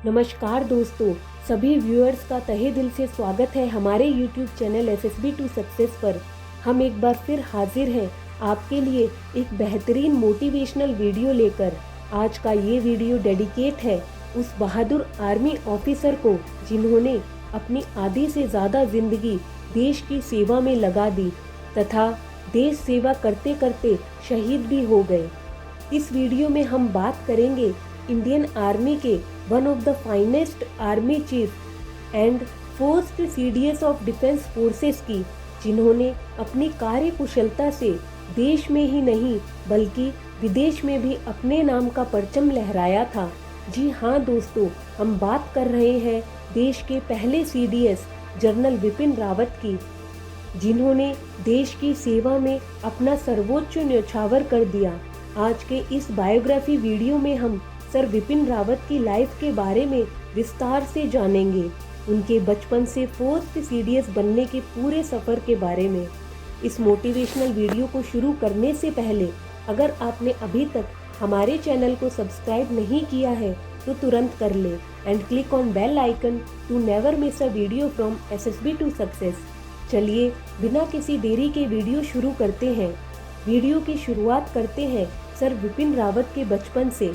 नमस्कार दोस्तों, सभी व्यूअर्स का तहे दिल से स्वागत है हमारे YouTube channel SSB to success पर। हम एक बार फिर हाजिर हैं आपके लिए एक बेहतरीन मोटिवेशनल वीडियो लेकर। आज का ये वीडियो डेडिकेट है उस बहादुर आर्मी ऑफिसर को जिन्होंने अपनी आधी से ज़्यादा जिंदगी देश की सेवा में लगा दी तथा देश सेवा करते करते शहीद भी हो गए। इस वीडियो में हम बात करेंगे इंडियन आर्मी के one of the finest army cheap and first CDS of defence forces की, जिन्होंने अपनी कार्य कुशलता से देश में ही नहीं बल्कि विदेश में भी अपने नाम का परचम लहराया था। जी हाँ दोस्तों, हम बात कर रहे हैं देश के पहले CDS जनरल विपिन रावत की, जिन्होंने देश की सेवा में अपना सर्वोच्च न्यौछावर कर दिया। आज के इस बायोग्राफी वीडियो में हम सर विपिन रावत की लाइफ के बारे में विस्तार से जानेंगे, उनके बचपन से फर्स्ट CDS बनने के पूरे सफ़र के बारे में। इस मोटिवेशनल वीडियो को शुरू करने से पहले अगर आपने अभी तक हमारे चैनल को सब्सक्राइब नहीं किया है तो तुरंत कर ले and click on bell icon to never miss a video from SSB to success. चलिए बिना किसी देरी के वीडियो शुरू करते हैं। वीडियो की शुरुआत करते हैं सर विपिन रावत के बचपन से।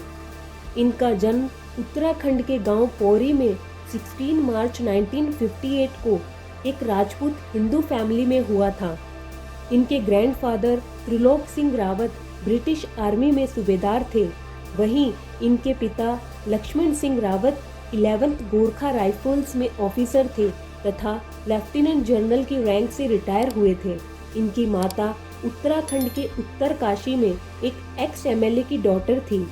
इनका जन्म उत्तराखंड के गांव पौरी में 16 मार्च 1958 को एक राजपूत हिंदू फैमिली में हुआ था। इनके grandfather Trilok Singh Rawat British army में सूबेदार थे। वहीं इनके पिता लक्ष्मण सिंह रावत 11th गोरखा राइफल्स में ऑफिसर थे तथा लेफ्टिनेंट जनरल की रैंक से रिटायर हुए थे। इनकी माता उत्तराखंड के उत्तरकाशी में एक एक्स MLA की डॉटर थी।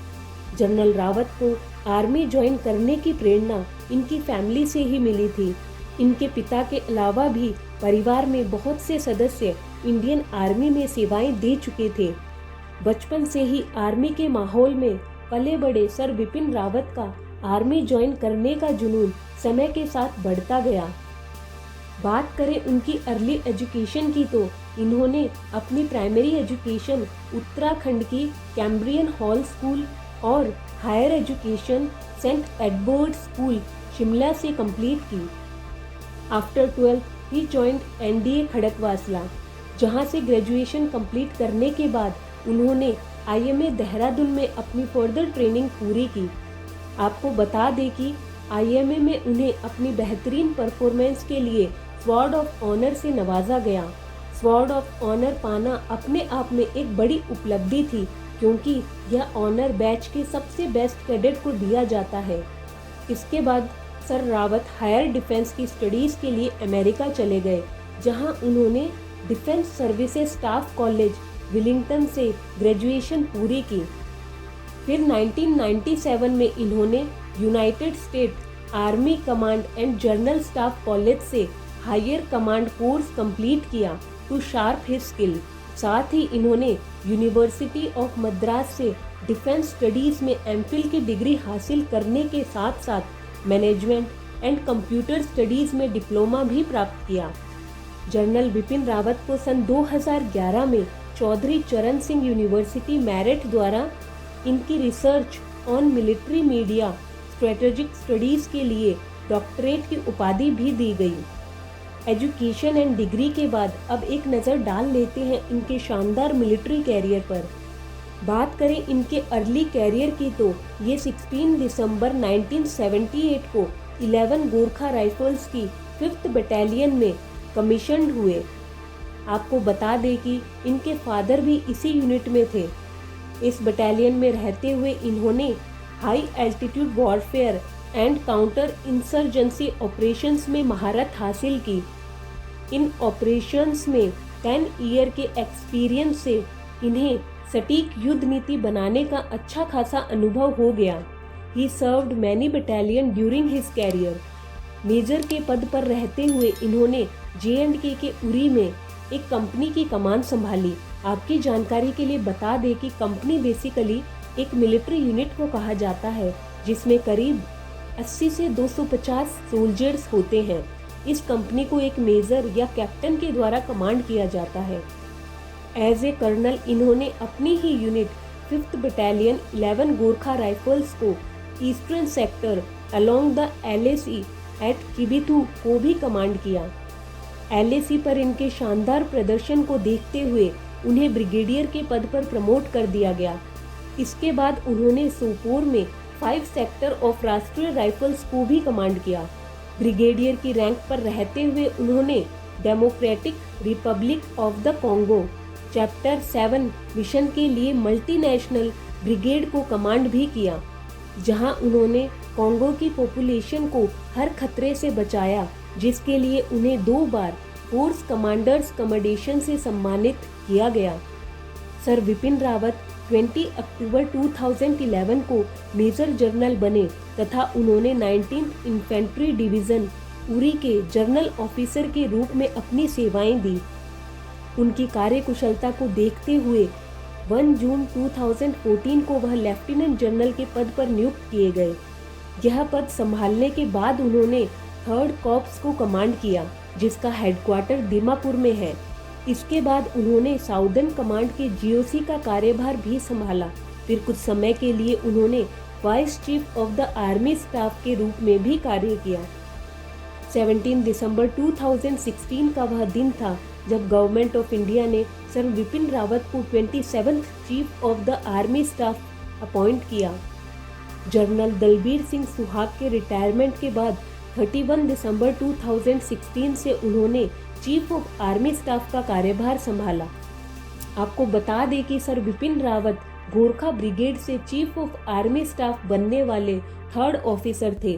जनरल रावत को आर्मी ज्वाइन करने की प्रेरणा इनकी फैमिली से ही मिली थी। इनके पिता के अलावा भी परिवार में बहुत से सदस्य इंडियन आर्मी में सेवाएं दे चुके थे। बचपन से ही आर्मी के माहौल में पले बड़े सर विपिन रावत का आर्मी ज्वाइन करने का जुनून समय के साथ बढ़ता गया। बात करें उनकी अर्ली एजुकेशन की तो इन्होंने अपनी प्राइमरी एजुकेशन उत्तराखंड की कैम्ब्रियन हॉल स्कूल और higher education Saint Edward School Shimla से कंप्लीट की। After 12th he joined NDA Khadakwasla, जहां से ग्रेजुएशन कंप्लीट करने के बाद उन्होंने IMA देहरादून में अपनी फर्दर ट्रेनिंग पूरी की। आपको बता दें कि IMA में उन्हें अपनी बेहतरीन परफॉर्मेंस के लिए स्वॉर्ड ऑफ ऑनर से नवाजा गया। स्वॉर्ड ऑफ ऑनर पाना अपने आप में एक बड़ी उपलब्धि थी, क्योंकि यह ऑनर बैच के सबसे बेस्ट कैडेट को दिया जाता है। इसके बाद सर रावत हायर डिफेंस की स्टडीज़ के लिए अमेरिका चले गए, जहां उन्होंने defence services staff college Willingdon से ग्रेजुएशन पूरी की। फिर 1997 में इन्होंने United state army command and general staff college से हायर कमांड कोर्स कंप्लीट किया टू शार्प हिज स्किल। साथ ही इन्होंने यूनिवर्सिटी ऑफ मद्रास से डिफेंस स्टडीज़ में MPhil की डिग्री हासिल करने के साथ साथ मैनेजमेंट एंड कंप्यूटर स्टडीज़ में डिप्लोमा भी प्राप्त किया। जनरल विपिन रावत को सन 2011 में चौधरी चरण सिंह यूनिवर्सिटी मेरठ द्वारा इनकी research on military media strategic studies के लिए डॉक्टरेट की उपाधि भी दी गई। एजुकेशन एंड डिग्री के बाद अब एक नज़र डाल लेते हैं इनके शानदार मिलिट्री कैरियर पर। बात करें इनके अर्ली कैरियर की तो ये 16 दिसंबर 1978 को 11 गोरखा राइफल्स की 5th बटालियन में कमीशन्ड हुए। आपको बता दें कि इनके फादर भी इसी यूनिट में थे। इस बटालियन में रहते हुए इन्होंने high altitude warfare and counter insurgency operations में महारत हासिल की। इन ऑपरेशंस में 10 ईयर के एक्सपीरियंस से इन्हें सटीक युद्ध नीति बनाने का अच्छा खासा अनुभव हो गया। He served many battalion during his career. Major के पद पर रहते हुए इन्होंने J&K के उरी में एक कंपनी की कमान संभाली। आपकी जानकारी के लिए बता दें कि कंपनी बेसिकली एक मिलिट्री यूनिट को कहा जाता है, जिसमें करीब 80 से 250 सोल्जर्स होते हैं। इस कंपनी को एक मेजर या कैप्टन के द्वारा कमांड किया जाता है। एज ए कर्नल इन्होंने अपनी ही unit 5th battalion 11 Gorkha Rifles को eastern sector along the LAC at Kibithu को भी कमांड किया। LAC पर इनके शानदार प्रदर्शन को देखते हुए उन्हें ब्रिगेडियर के पद पर प्रमोट कर दिया गया। इसके बाद उन्होंने सोपोर में 5 सेक्टर ऑफ राष्ट्रीय राइफल्स को भी कमांड किया। ब्रिगेडियर की रैंक पर रहते हुए उन्होंने democratic Republic of the Congo chapter 7 mission के लिए मल्टीनेशनल ब्रिगेड को कमांड भी किया, जहां उन्होंने कॉन्गो की पॉपुलेशन को हर खतरे से बचाया, जिसके लिए उन्हें 2 बार फोर्स कमांडर्स कमेंडेशन से सम्मानित किया गया। सर विपिन रावत 20 अक्टूबर 2011 को मेजर जनरल बने तथा उन्होंने 19th इन्फेंट्री डिवीजन उरी के जनरल ऑफिसर के रूप में अपनी सेवाएं दी। उनकी कार्यकुशलता को देखते हुए 1 जून 2014 को वह लेफ्टिनेंट जनरल के पद पर नियुक्त किए गए। यह पद संभालने के बाद उन्होंने 3rd कॉर्प्स को कमांड किया, जिसका हेडक्वार्टर दीमापुर में है। इसके बाद उन्होंने साउदर्न कमांड के GOC का कार्यभार भी संभाला। फिर कुछ समय के लिए उन्होंने vice chief of the army staff के रूप में भी कार्य किया। 17 दिसंबर 2016 का वह दिन था जब गवर्नमेंट ऑफ इंडिया ने सर विपिन रावत को 27th chief of the army staff appoint किया। जनरल दलबीर सिंह सुहाग के रिटायरमेंट के बाद 31 दिसंबर 2016 से उन्होंने चीफ ऑफ आर्मी स्टाफ का कार्यभार संभाला। आपको बता दें कि सर विपिन रावत गोरखा ब्रिगेड से चीफ ऑफ आर्मी स्टाफ बनने वाले 3rd ऑफिसर थे।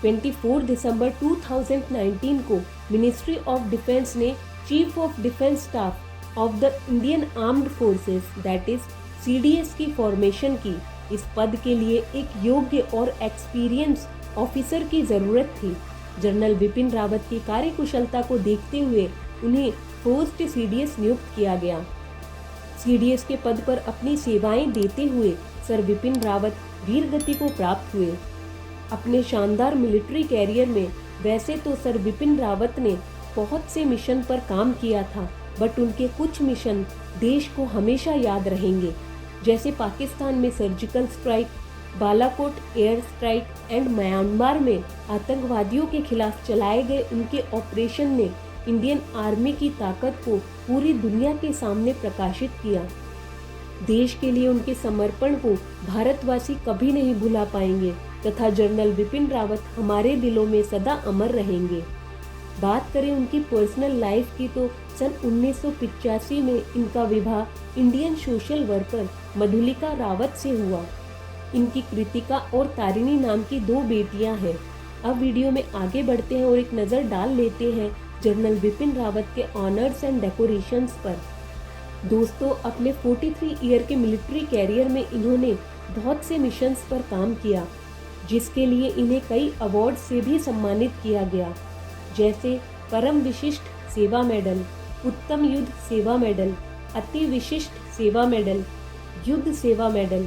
24 दिसंबर 2019 को मिनिस्ट्री ऑफ डिफेंस ने chief of defence staff of the Indian armed forces that is CDS की फॉर्मेशन की। इस पद के लिए एक योग्य और एक्सपीरियंस ऑफिसर की जरूरत थी। जनरल विपिन रावत की कार्यकुशलता को देखते हुए उन्हें पोस्ट CDS नियुक्त किया गया। CDS के पद पर अपनी सेवाएं देते हुए सर विपिन रावत वीर गति को प्राप्त हुए। अपने शानदार मिलिट्री कैरियर में वैसे तो सर विपिन रावत ने बहुत से मिशन पर काम किया था, बट उनके कुछ मिशन देश को हमेशा याद रहेंगे, जैसे पाकिस्तान में surgical strike, Balakot air strike and Myanmar में आतंकवादियों के खिलाफ चलाए गए उनके ऑपरेशन ने इंडियन आर्मी की ताकत को पूरी दुनिया के सामने प्रकाशित किया। देश के लिए उनके समर्पण को भारतवासी कभी नहीं भुला पाएंगे तथा जनरल विपिन रावत हमारे दिलों में सदा अमर रहेंगे। बात करें उनकी पर्सनल लाइफ की तो सन 1985 में इनका विवाह Indian social worker Madhulika Rawat से हुआ। इनकी कृतिका और तारिणी नाम की 2 बेटियां हैं। अब वीडियो में आगे बढ़ते हैं और एक नज़र डाल लेते हैं जनरल विपिन रावत के ऑनर्स एंड डेकोरेशंस पर। दोस्तों, अपने 43 ईयर के मिलिट्री कैरियर में इन्होंने बहुत से मिशंस पर काम किया, जिसके लिए इन्हें कई अवार्ड से भी सम्मानित किया गया, जैसे परम विशिष्ट सेवा मेडल, उत्तम युद्ध सेवा मेडल, अति विशिष्ट सेवा मेडल, युद्ध सेवा मेडल,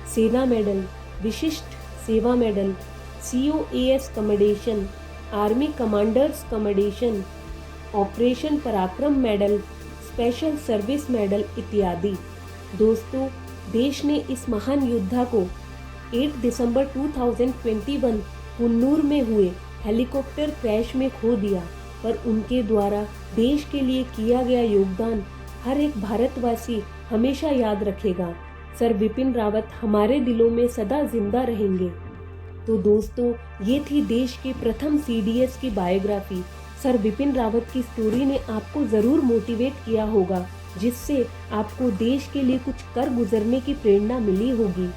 सेना मेडल, विशिष्ट सेवा medal, COAS commendation, army commanders commendation, operation पराक्रम मेडल, स्पेशल सर्विस मेडल इत्यादि। दोस्तों, देश ने इस महान योद्धा को 8 दिसंबर 2021 कुन्नूर में हुए हेलीकॉप्टर क्रैश में खो दिया, पर उनके द्वारा देश के लिए किया गया योगदान हर एक भारतवासी हमेशा याद रखेगा। सर विपिन रावत हमारे दिलों में सदा जिंदा रहेंगे। तो दोस्तों, ये थी देश के प्रथम CDS की बायोग्राफी। सर विपिन रावत की स्टोरी ने आपको ज़रूर मोटिवेट किया होगा, जिससे आपको देश के लिए कुछ कर गुजरने की प्रेरणा मिली होगी।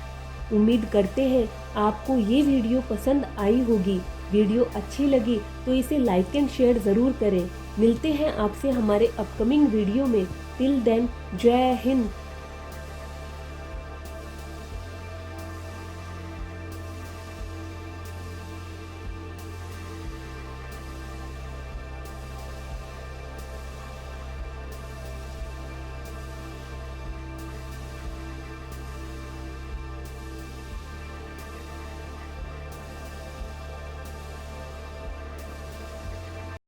उम्मीद करते हैं आपको ये वीडियो पसंद आई होगी। वीडियो अच्छी लगी तो इसे लाइक एंड शेयर ज़रूर करें। मिलते हैं आपसे हमारे अपकमिंग वीडियो में। टिल देन, जय हिंद।